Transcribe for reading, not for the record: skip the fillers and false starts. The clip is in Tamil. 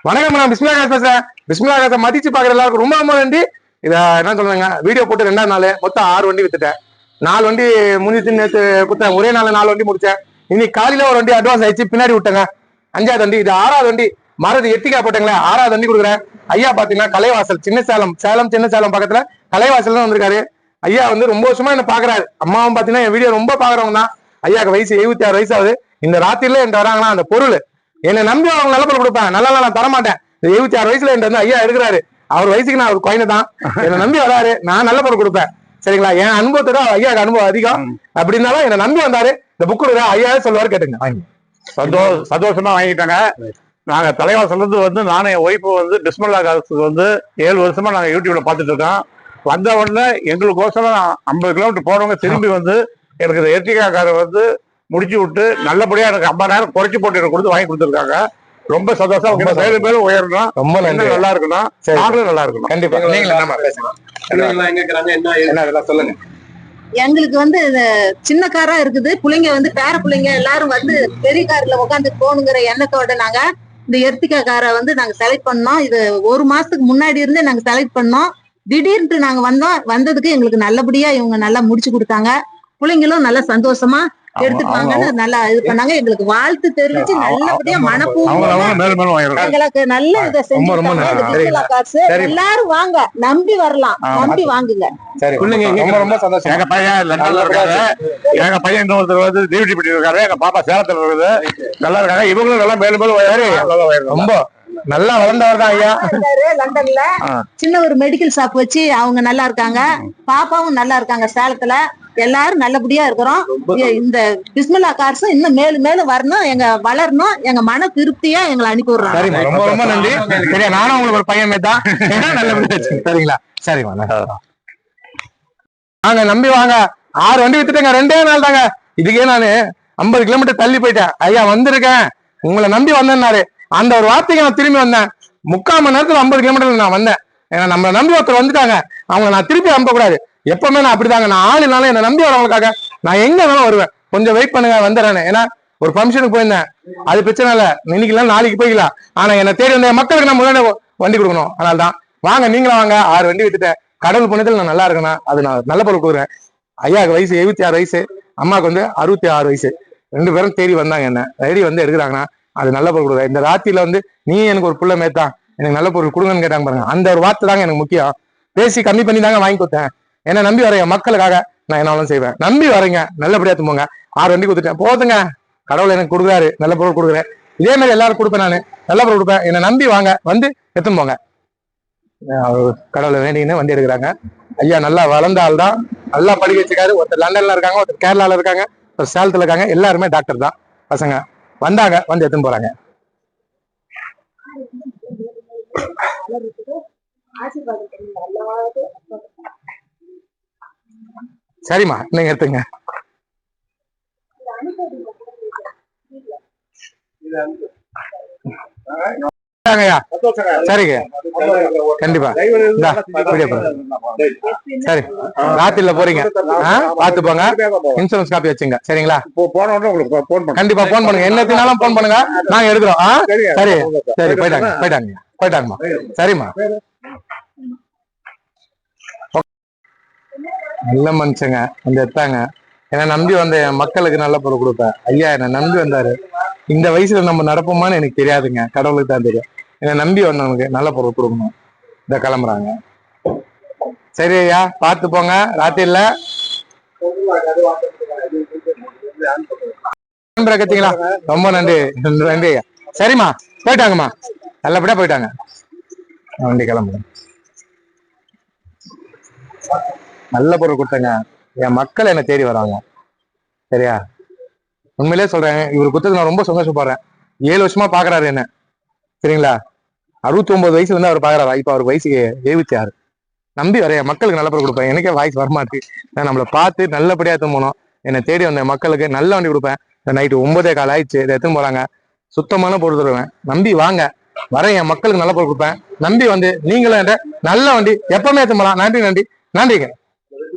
வணக்கம், நான் பிஸ்மில்லா காசு பேசுறேன். பிஸ்மில்லா காசை மதிச்சு பாக்குற எல்லாருக்கும் ரொம்ப ரொம்ப நன்றி. இதை என்ன சொல்றாங்க, வீடியோ போட்டு 2ஆவது நாள் மொத்தம் 6 வண்டி வித்துட்டேன். 4 வண்டி முடிஞ்சு நேற்று குத்தேன். ஒரே நாள் 4 வண்டி முடிச்சேன். இன்னைக்கு காலையில ஒரு வண்டி அட்வான்ஸ் ஆயிடுச்சு, பின்னாடி விட்டேங்க. 5வது வண்டி, இது 6வது வண்டி. மரது எட்டிக்கா போட்டேங்களே, 6வது வண்டி கொடுக்குறேன். ஐயா பாத்தீங்கன்னா கலைவாசல், சின்ன சேலம் சின்ன சேலம் பக்கத்துல கலைவாசல் தான் வந்திருக்காரு. ஐயா வந்து ரொம்ப வருஷமா என்ன பாக்குறாரு. அம்மாவும் பாத்தீங்கன்னா என் வீடியோ ரொம்ப பாக்குறவங்க தான். ஐயாக்கு வயசு 76 வயசு ஆகுது. இந்த ராத்திரில என்கிட்ட வராங்கன்னா அந்த பொருள் என்னை நம்பி அவங்க நல்ல பொருள் கொடுப்பேன். நல்லா நான் தரமாட்டேன். 76 வயசுல என்கிட்ட வந்து ஐயா எடுக்கிறாரு. அவர் வயசுக்கு நான் ஒரு குழந்தை தான். என்னை நம்பி வராரு, நான் நல்ல பொருள் கொடுப்பேன். சரிங்களா? என் அனுபவத்தோட ஐயாக்கு அனுபவம் அதிகம். அப்படின்னாலும் என்னை நம்பி வந்தாரு. இந்த புக் கொடுக்குற ஐயா சொல்லுவாரு, கேட்டுங்க. சந்தோஷமா வாங்கிட்டாங்க. நாங்க தலைவாசல இருந்து வந்து நானும் என் ஒய்ஃபு வந்து பிஸ்மில்லா காசுக்கு வந்து 7 வருஷமா நாங்க யூடியூப்ல பாத்துட்டு இருக்கோம். வந்த உடனே எங்களுக்கோசரம் 50 கிலோமீட்டர் போனவங்க திரும்பி வந்து எனக்கு இந்த எர்டிகா காரை வந்து முடிச்சு விட்டு நல்லபடியா எனக்கு 50,000 குறைச்சு போட்டு எனக்கு கொடுத்து வாங்கி கொடுத்துருக்காங்க. ரொம்ப சந்தோஷம். மேலும் மேலும் உயரணும், ரொம்ப நல்லா இருக்கணும், நாங்களும் நல்லா இருக்கணும். கண்டிப்பா. சொல்லுங்க. எங்களுக்கு வந்து சின்ன காரா இருக்குது. பிள்ளைங்க வந்து பேர பிள்ளைங்க எல்லாரும் வந்து பெரிய கார்ல உட்காந்து போகணுங்கிற எண்ணத்தோட நாங்க இந்த எர்டிகா காரை வந்து நாங்க செலக்ட் பண்ணோம். இது 1 மாசத்துக்கு முன்னாடி இருந்தே நாங்க செலக்ட் பண்ணோம். திடீர்னு நாங்க வந்ததுக்கு எங்களுக்கு நல்லபடியா இவங்க நல்லா முடிச்சு கொடுத்தாங்க. பிள்ளைங்களும் நல்லா சந்தோஷமா எடுத்துட்டாங்கன்னு நல்லா இது பண்ணாங்க. எங்களுக்கு வாழ்த்து தெரிவிச்சு நல்லபடியா மனப்பூர்வமா எங்களுக்கு நல்ல இதை செஞ்சு காசு. எல்லாரும் வாங்க, நம்பி வரலாம், நம்பி வாங்குங்க. ரொம்ப சந்தோஷம். எங்க பையன் லண்டன்ல இருக்காரு, எங்க பையன் இன்னொருத்தர் வந்து டியூட்டி பண்ணி இருக்காரு, எங்க பாப்பா சேலத்துல இருக்குது. நல்லா இருக்காங்க. இவங்களும் நல்லா மேலும் மேலும் ரொம்ப நல்லா வளர்ந்தவர் தான் ஐயா. லண்டன்ல சின்ன ஒரு மெடிக்கல் ஷாப் வச்சு அவங்க நல்லா இருக்காங்க. பாப்பாவும் நல்லா இருக்காங்க சேலத்துல. எல்லாரும் நல்லபடியா இருக்கிறோம். இந்த பிஸ்மில்லா கார்ஸும் இன்னும் மேலும் மேலும் வரணும், எங்க வளரணும், எங்க மன திருப்தியா எங்களை அனுப்பி விடுறாங்க. ரொம்ப ரொம்ப நன்றி. சரியா, நானும் உங்களுக்கு ஒரு பையன் தான். சரிங்களா? சரிம்மா, வாங்க நம்பி வாங்க. 6 வண்டி வித்துட்டேங்க, 2 நாள் தாங்க. இதுக்கே நானு 50 கிலோமீட்டர் தள்ளி போயிட்டேன். ஐயா வந்திருக்கேன், உங்களை நம்பி வந்தேன்னாரு. அந்த ஒரு வார்த்தைக்கு நான் திரும்பி வந்தேன். 3/4 மணி நேரத்துல 50 கிலோமீட்டர் நான் வந்தேன். ஏன்னா நம்மளை நம்பி ஒருத்தர் வந்துட்டாங்க, அவங்க நான் திருப்பி அனுப்பக்கூடாது. எப்பவுமே நான் அப்படிதாங்க. நான் ஆளுனாலும் என்னை நம்பி வரவங்களுக்காக நான் எங்க வேணாலும் வருவேன். கொஞ்சம் வெயிட் பண்ணுங்க, வந்துடுறேன். ஏன்னா ஒரு ஃபங்க்ஷனுக்கு போயிருந்தேன், அது பிரச்சனை இல்லை, இன்னைக்கு இல்லை நாளைக்கு போய்க்கலாம். ஆனா என்னை தேடி வந்த மக்களுக்கு நான் முதல்ல வண்டி கொடுக்கணும். அதனால தான் வாங்க, நீங்களும் வாங்க. 6 வண்டி வித்துட்டேன். கடவுள் புண்ணியத்தில் நான் நல்லா இருக்கேன்னா அது நான் நல்ல பொருள் கொடுக்குறேன். ஐயாவுக்கு வயசு 76 வயசு, அம்மாவுக்கு வந்து 66 வயசு. 2 பேரும் தேடி வந்தாங்க, என்ன தேடி வந்து எடுக்கிறாங்கன்னா அது நல்ல பொருள் கொடுக்குறேன். இந்த ராத்திரில வந்து நீ எனக்கு ஒரு புள்ள மேத்தான், எனக்கு நல்ல பொருள் கொடுங்கன்னு கேட்டாங்க பாருங்க. அந்த ஒரு வார்த்தை தாங்க எனக்கு முக்கியம். பேசி கம்மி பண்ணி தாங்க வாங்கி கொடுத்தேன். என்ன நம்பி வரைய மக்களுக்காக நான் என்னாலும் செய்வேன். நம்பி வரீங்க, நல்லபடியா தும்போங்க. 6 வண்டி கொடுத்துட்டேன், போதுங்க. கடவுள் எனக்கு கொடுக்குறாரு, நல்ல பொருள் கொடுக்குறேன். இதே மாதிரி எல்லாரும் கொடுப்பேன், நான் நல்ல பொருள் கொடுப்பேன். என்னை நம்பி வாங்க, வந்து எடுத்துன்னு போங்க. கடவுளை வேண்டிங்கன்னு வண்டி எடுக்கிறாங்க. ஐயா நல்லா வளர்ந்த ஆள் தான், நல்லா படிக்க வச்சிருக்காரு. ஒருத்தர் லண்டன்ல இருக்காங்க, ஒருத்தர் கேரளால இருக்காங்க, ஒரு சேலத்துல இருக்காங்க. எல்லாருமே டாக்டர் தான் பசங்க. வந்தாங்க, வந்து எடுத்துன்னு போறாங்க. சரிம்மா, நீங்க எடுத்துங்க. சரிங்க, கண்டிப்பா. சரி, ராத்திரில போறீங்க, பாத்து போங்க. இன்சூரன்ஸ் காப்பி வச்சுங்க. சரிங்களா? கண்டிப்பா போன் பண்ணுங்க, என்னத்தினாலும் போன் பண்ணுங்க, நாங்க எடுக்கிறோம். சரி சரி, போயிட்டாங்கம்மா. சரிம்மா, நல்ல மனுஷங்க வந்து எடுத்தாங்க. என்னை நம்பி வந்த என் மக்களுக்கு நல்ல பொருள் கொடுப்பேன். ஐயா என்னை நம்பி வந்தாரு. இந்த வயசுல நம்ம நடப்போமான்னு எனக்கு தெரியாதுங்க, கடவுளுக்கு தான் தெரியும். என்னை நம்பி வந்தவனுக்கு நல்ல பொருள் கொடுக்கணும். இத கிளம்புறாங்க. சரி ஐயா, பார்த்து போங்க. ராத்திரில கத்தீங்களா? ரொம்ப நன்றி, நன்றி ஐயா. சரிம்மா, போயிட்டாங்கம்மா, நல்லபடியா போயிட்டாங்க. வண்டி கிளம்புறேன். நல்ல பொருள் கொடுத்தங்க, என் மக்கள் என்னை தேடி வராங்க. சரியா? உண்மையிலே சொல்றேன், இவர் கொடுத்தது நான் ரொம்ப சந்தோஷப்படுறேன். 7 வருஷமா பாக்குறாரு என்ன. சரிங்களா? 69 வயசு வந்து அவர் பாக்குறாரு. இப்ப அவர் வயசுக்கு 76. நம்பி வரைய மக்களுக்கு நல்ல பொருள் கொடுப்பேன். எனக்கே வாய்ஸ் வரமாட்டு. நான் நம்மளை பார்த்து நல்லபடியா எடுத்து போனோம். என்னை தேடி வந்த மக்களுக்கு நல்ல வண்டி கொடுப்பேன். நைட்டு 9:15 ஆயிடுச்சு, இதை எடுத்துன்னு போறாங்க. சுத்தமான பொருள் தருவேன். நம்பி வாங்க, வர என் மக்களுக்கு நல்ல பொருள் கொடுப்பேன். நம்பி வந்து நீங்களும் நல்ல வண்டி எப்பவுமே எடுத்து போலாம். நன்றி நன்றி நன்றிங்க.